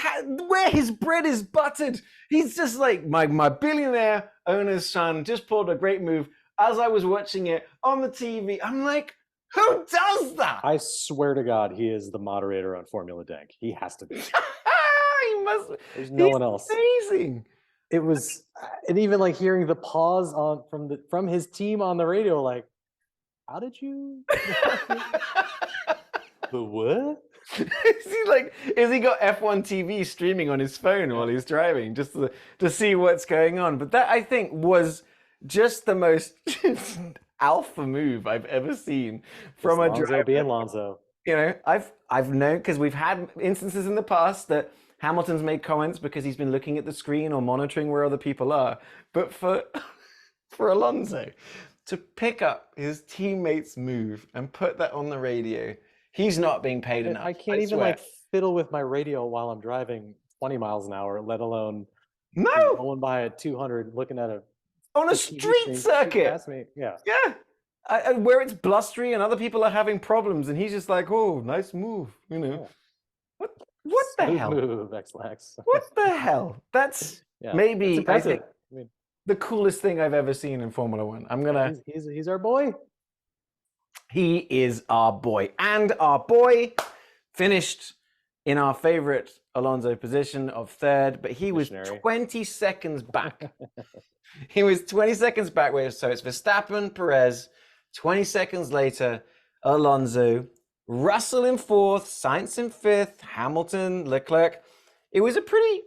where his bread is buttered. He's just like, my billionaire owner's son just pulled a great move. As I was watching it on the TV, I'm like, who does that? I swear to God, he is the moderator on Formula Dank. He has to be. He must. There's no one else. Amazing. It was, and even like hearing the pause from his team on the radio, like, how did you? The what? Is he got F1 TV streaming on his phone while he's driving just to see what's going on? But that, I think, was just the most alpha move I've ever seen from a driver. Being Lonzo. I've known, because we've had instances in the past that Hamilton's made comments because he's been looking at the screen or monitoring where other people are. But for Alonso to pick up his teammate's move and put that on the radio, he's not being paid enough. I can't even like fiddle with my radio while I'm driving 20 miles an hour, let alone going by at 200, looking at on a street circuit. Past me. Yeah. Where it's blustery and other people are having problems, and he's just like, "Oh, nice move," Yeah. What the hell? Move, X-Lax. What the hell? That's maybe, I think, the coolest thing I've ever seen in Formula One. He's our boy. He is our boy. And our boy finished in our favorite Alonso position of third, but he was 20 seconds back. He was 20 seconds back. So it's Verstappen, Perez, 20 seconds later, Alonso, Russell in fourth, Sainz in fifth, Hamilton, Leclerc. It was a pretty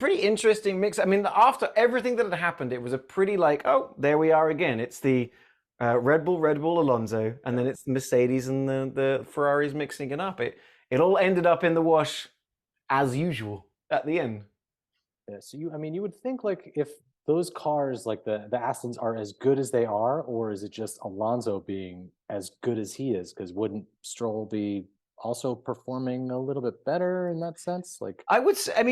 interesting mix. I mean, after everything that had happened, it was a pretty oh, there we are again. It's the Red Bull, Alonso, and then it's the Mercedes and the Ferraris mixing it up. It all ended up in the wash as usual at the end. Yeah, so you would think if those cars like the Astons are as good as they are, or is it just Alonso being as good as he is? Because wouldn't Stroll be also performing a little bit better in that sense? I would say, I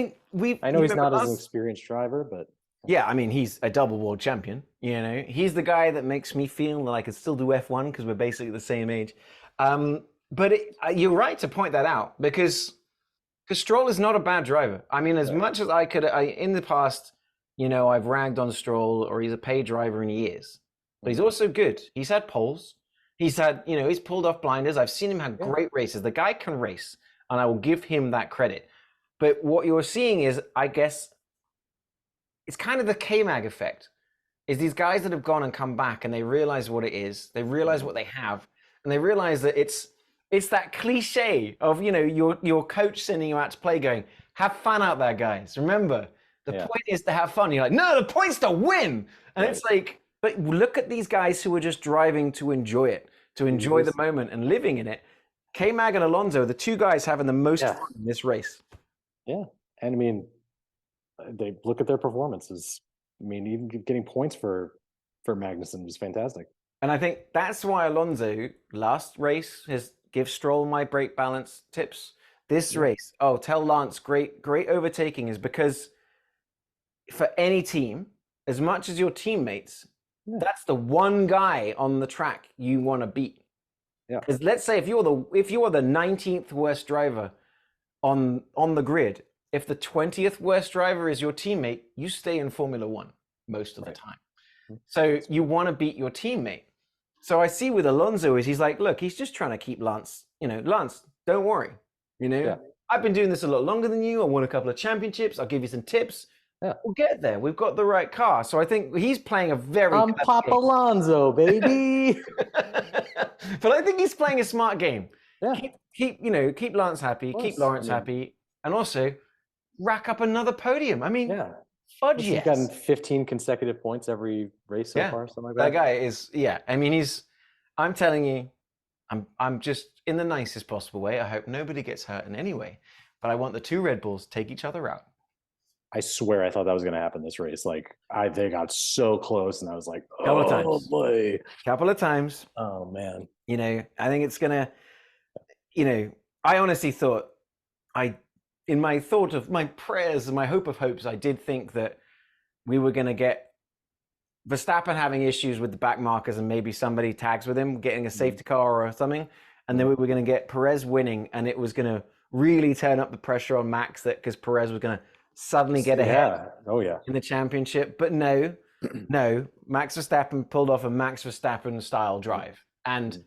know he's not as an experienced driver, but yeah, he's a double world champion. He's the guy that makes me feel that I could still do F1 because we're basically the same age. But you're right to point that out, because Stroll is not a bad driver. As much as I could, in the past, I've ragged on Stroll, or he's a paid driver, and he is. But he's also good. He's had poles. He's had, he's pulled off blinders. I've seen him have great races. The guy can race, and I will give him that credit. But what you're seeing is, I guess, it's kind of the K-Mag effect. Is these guys that have gone and come back, and they realize what it is. They realize what they have, and they realize that it's that cliche of, your coach sending you out to play going, have fun out there, guys. Remember, the point is to have fun. You're like, no, the point's to win. And it's like, but look at these guys who are just driving to enjoy it, to enjoy the moment and living in it. K-Mag and Alonso, the two guys having the most fun in this race. Yeah. And they look at their performances. Even getting points for Magnussen was fantastic. And I think that's why Alonso, last race, give Stroll my brake balance tips. This race, tell Lance, great overtaking, is because for any team, as much as your teammates, that's the one guy on the track you want to beat. Yeah. Because let's say if you're the 19th worst driver on the grid, if the 20th worst driver is your teammate, you stay in Formula One most of the time. So you want to beat your teammate. So I see with Alonso is he's like, look, he's just trying to keep Lance, Lance, don't worry. I've been doing this a lot longer than you. I won a couple of championships. I'll give you some tips. Yeah. We'll get there. We've got the right car. So I think he's playing a very I'm Papa Alonso, baby. But I think he's playing a smart game. Yeah. Keep Lance happy, keep Lawrence happy, and also rack up another podium. Fudge, He's gotten 15 consecutive points every race so far, something like that. That guy is, I mean, I'm telling you, I'm just in the nicest possible way. I hope nobody gets hurt in any way, but I want the two Red Bulls take each other out. I swear I thought that was going to happen this race. Like they got so close and I was like, Couple of times. Boy. Couple of times. Oh man. You know, I think it's going to, you know, I honestly thought in my thought of my prayers and my hope of hopes, I did think that we were going to get Verstappen having issues with the back markers and maybe somebody tags with him, getting a safety car or something. And then we were going to get Perez winning and it was going to really turn up the pressure on Max because Perez was going to suddenly get ahead in the championship. But no, Max Verstappen pulled off a Max Verstappen style drive and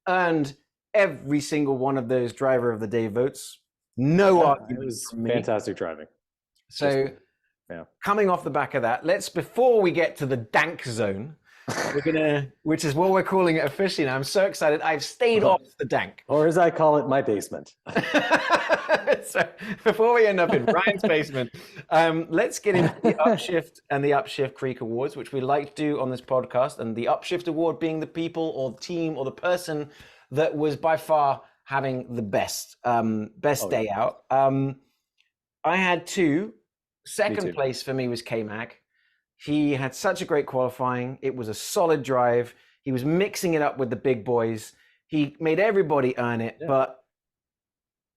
earned every single one of those driver of the day votes. No argument. It was fantastic driving. So coming off the back of that, before we get to the dank zone, which is what we're calling it officially now. I'm so excited. I've stayed off the dank. Or as I call it, my basement. So before we end up in Ryan's basement, let's get into the Upshift and the Upshift Creek Awards, which we like to do on this podcast. And the Upshift Award being the people or the team or the person that was by far having the best day out. I had two. Second place for me was K-Mag. He had such a great qualifying. It was a solid drive. He was mixing it up with the big boys. He made everybody earn it, but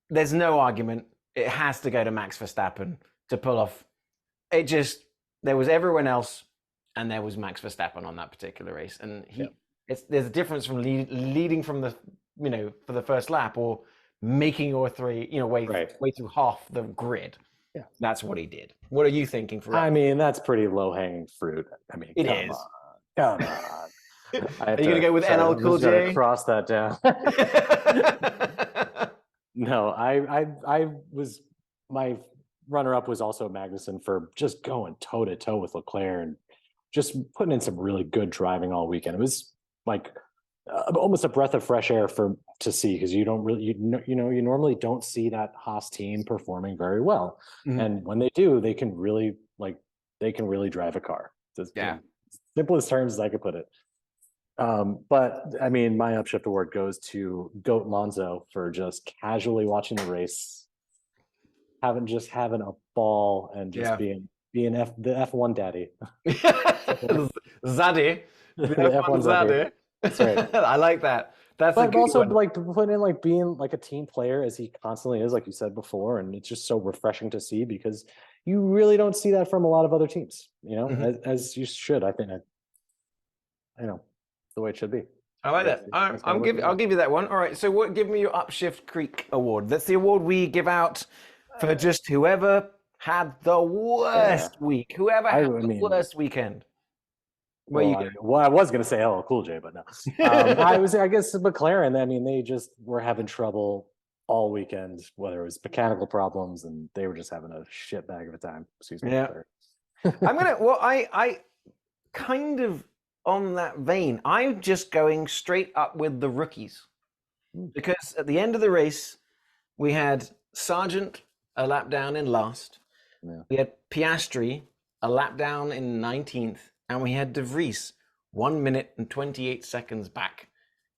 there's no argument. It has to go to Max Verstappen to pull off. There was everyone else, and there was Max Verstappen on that particular race. And there's a difference from leading from the, for the first lap or making your way through half the grid. Yeah, that's what he did. What are you thinking for? I mean, that's pretty low-hanging fruit. I mean, it is. Come on. Are you going to go with NL Cool J? Cross that down. No, I was, my runner-up was also Magnussen for just going toe-to-toe with Leclerc and just putting in some really good driving all weekend. It was like almost a breath of fresh air to see, because you don't really, you normally don't see that Haas team performing very well, and when they do, they can really drive a car. Simplest terms as I could put it. But I mean, my Upshift Award goes to Goat Lonzo for just casually watching the race, having a ball and just being the F1 daddy. Zaddy. The F1 Zaddy. That's right. I like that. But also putting in being like a team player as he constantly is, like you said before, and it's just so refreshing to see because you really don't see that from a lot of other teams. As you should. I think. The way it should be. I like that. I'll give you that one. All right. So give me your Upshift Creek Award. That's the award we give out for just whoever had the worst week, whoever had the worst weekend. I was going to say LL Cool J, but no. I guess McLaren. I mean, they just were having trouble all weekend, whether it was mechanical problems, and they were just having a shit bag of a time. Excuse me. Yeah. I kind of, on that vein, I'm just going straight up with the rookies, because at the end of the race, we had Sargent a lap down in last. Yeah. We had Piastri a lap down in 19th. And we had De Vries 1 minute and 28 seconds back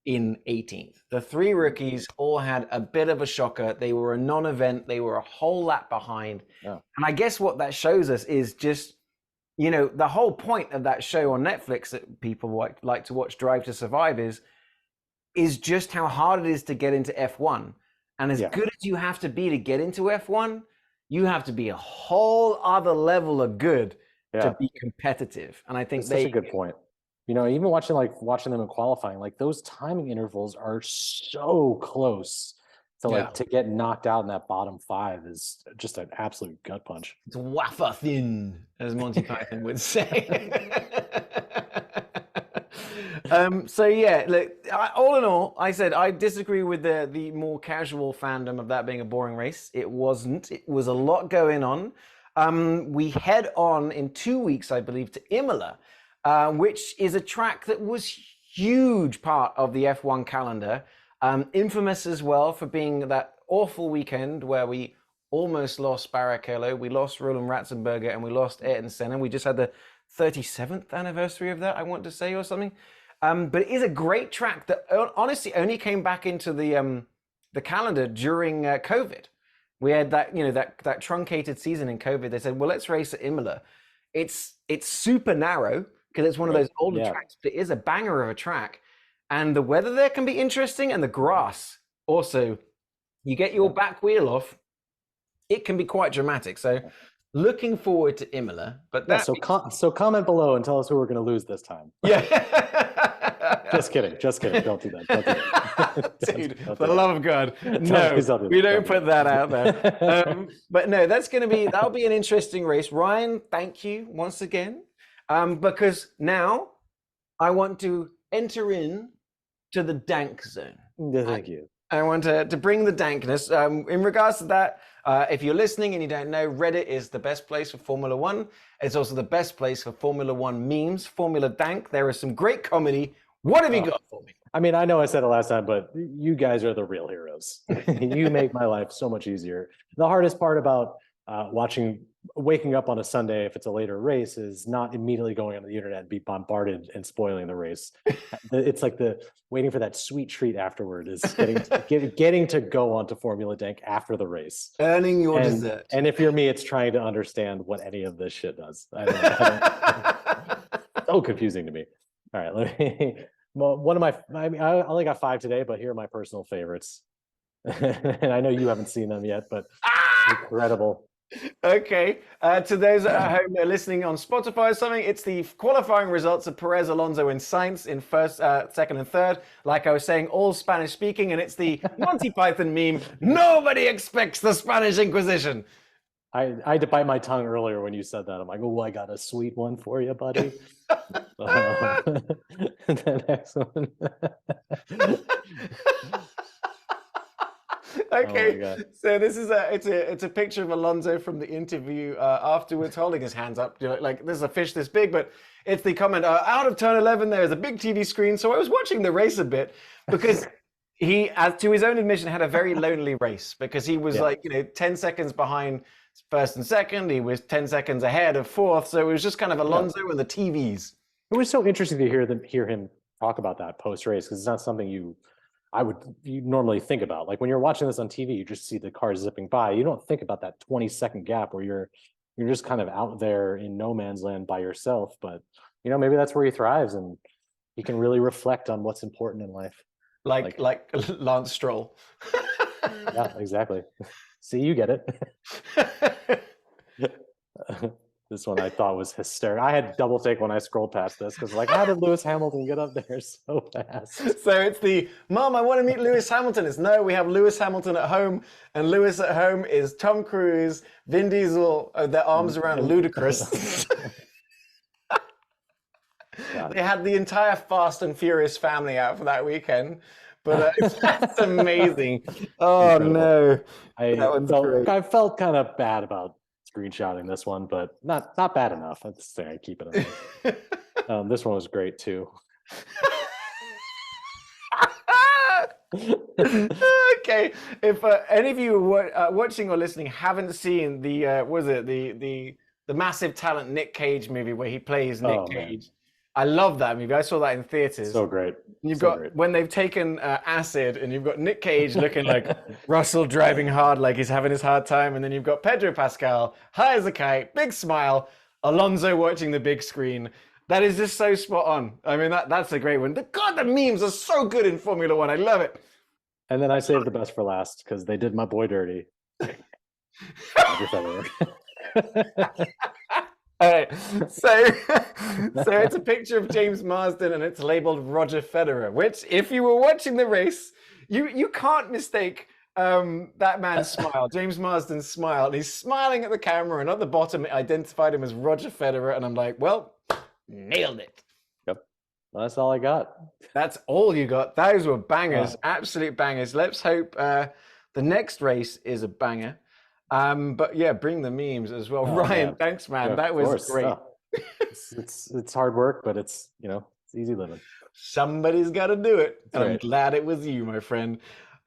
in 18th. The three rookies all had a bit of a shocker. They were a non-event. They were a whole lap behind. Yeah. And I guess what that shows us is just, the whole point of that show on Netflix that people like to watch, Drive to Survive, is just how hard it is to get into F1. And as good as you have to be to get into F1, you have to be a whole other level of good to be competitive. And I think that's such a good point. Even watching them in qualifying, those timing intervals are so close to get knocked out in that bottom five is just an absolute gut punch. It's wafer thin, as Monty Python would say. Look, all in all, I said I disagree with the more casual fandom of that being a boring race. It wasn't. It was a lot going on. We head on in 2 weeks, I believe, to Imola, which is a track that was huge part of the F1 calendar. Infamous as well for being that awful weekend where we almost lost Barrichello, we lost Roland Ratzenberger, and we lost Ayrton Senna. We just had the 37th anniversary of that, I want to say, or something. But it is a great track that honestly only came back into the calendar during COVID. We had that, that truncated season in COVID. They said, well, let's race at Imola. It's super narrow because it's one of those older tracks, but it is a banger of a track. And the weather there can be interesting, and the grass also. You get your back wheel off, it can be quite dramatic. So looking forward to Imola. But so comment below and tell us who we're going to lose this time. Yeah. Just kidding. Don't do that. Dude, for the love of God. No, we don't put that out there. But no, that'll be an interesting race. Ryan, thank you once again. Because now I want to enter in to the dank zone. Thank you. I want to bring the dankness. In regards to that, if you're listening and you don't know, Reddit is the best place for Formula One. It's also the best place for Formula One memes, Formula Dank. There is some great comedy. What have you got for me? I mean, I know I said it last time, but you guys are the real heroes. You make my life so much easier. The hardest part about waking up on a Sunday, if it's a later race, is not immediately going on the internet and be bombarded and spoiling the race. It's like the waiting for that sweet treat afterward is getting to go onto Formula Dank after the race. Earning your dessert. And if you're me, it's trying to understand what any of this shit does. So confusing to me. All right, let me. One of I only got 5 today, but here are my personal favorites. And I know you haven't seen them yet, but incredible. Okay, to those at home that are listening on Spotify or something, it's the qualifying results of Perez, Alonso, and Sainz in first, second, and third. Like I was saying, all Spanish speaking, and it's the Monty Python meme. Nobody expects the Spanish Inquisition. I had to bite my tongue earlier when you said that. I'm like, oh, I got a sweet one for you, buddy. The next one. Okay, so this is it's a picture of Alonso from the interview afterwards, holding his hands up, like this is a fish this big, but it's the comment, out of turn 11 there is a big TV screen. So I was watching the race a bit because he, as to his own admission, had a very lonely race because he was 10 seconds behind first and second. He was 10 seconds ahead of fourth. So it was just kind of Alonso and the TVs. It was so interesting to hear him talk about that post race, because it's not something you normally think about. Like when you're watching this on TV, you just see the cars zipping by. You don't think about that 20-second gap where you're just kind of out there in no man's land by yourself. But maybe that's where he thrives, and he can really reflect on what's important in life. Like Lance Stroll. Yeah, exactly. See, you get it. This one I thought was hysterical. I had double take when I scrolled past this because, like, how did Lewis Hamilton get up there so fast? So it's the Mom, I want to meet Lewis Hamilton. It's no, we have Lewis Hamilton at home, and Lewis at home is Tom Cruise, Vin Diesel, their arms around Ludacris. They had the entire Fast and Furious family out for that weekend. But that's amazing. Oh, incredible. No. I felt kind of bad about screenshotting this one, but not bad enough. I'd say I keep it in. This one was great too. Okay, if any of you watching or listening haven't seen the massive talent Nick Cage movie where he plays Nick Cage. Man. I love that movie. I saw that in theaters. So great. You've got when they've taken acid, and you've got Nick Cage looking like Russell driving hard, like he's having his hard time, and then you've got Pedro Pascal high as a kite, big smile, Alonso watching the big screen. That is just so spot on. I mean, that's a great one. God, the memes are so good in Formula One. I love it. And then I saved the best for last because they did my boy dirty. All right, so it's a picture of James Marsden and it's labeled Roger Federer, which if you were watching the race, you can't mistake that man's smile, James Marsden's smile. And he's smiling at the camera, and at the bottom it identified him as Roger Federer, and I'm like, well, nailed it. Yep, well, that's all I got. That's all you got. Those were bangers, absolute bangers. Let's hope the next race is a banger. But yeah, bring the memes as well. Ryan, thanks, man. That was great. It's hard work, but it's it's easy living. Somebody's got to do it. And I'm glad it was you, my friend.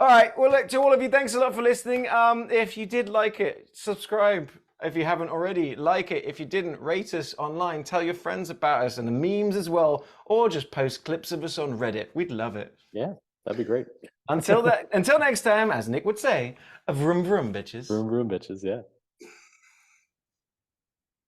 All right. Well, look, to all of you, thanks a lot for listening. If you did like it, subscribe. If you haven't already, like it. If you didn't, rate us online. Tell your friends about us and the memes as well, or just post clips of us on Reddit. We'd love it. Yeah, that'd be great. Until next time, as Nick would say, vroom vroom bitches. Vroom vroom bitches, yeah.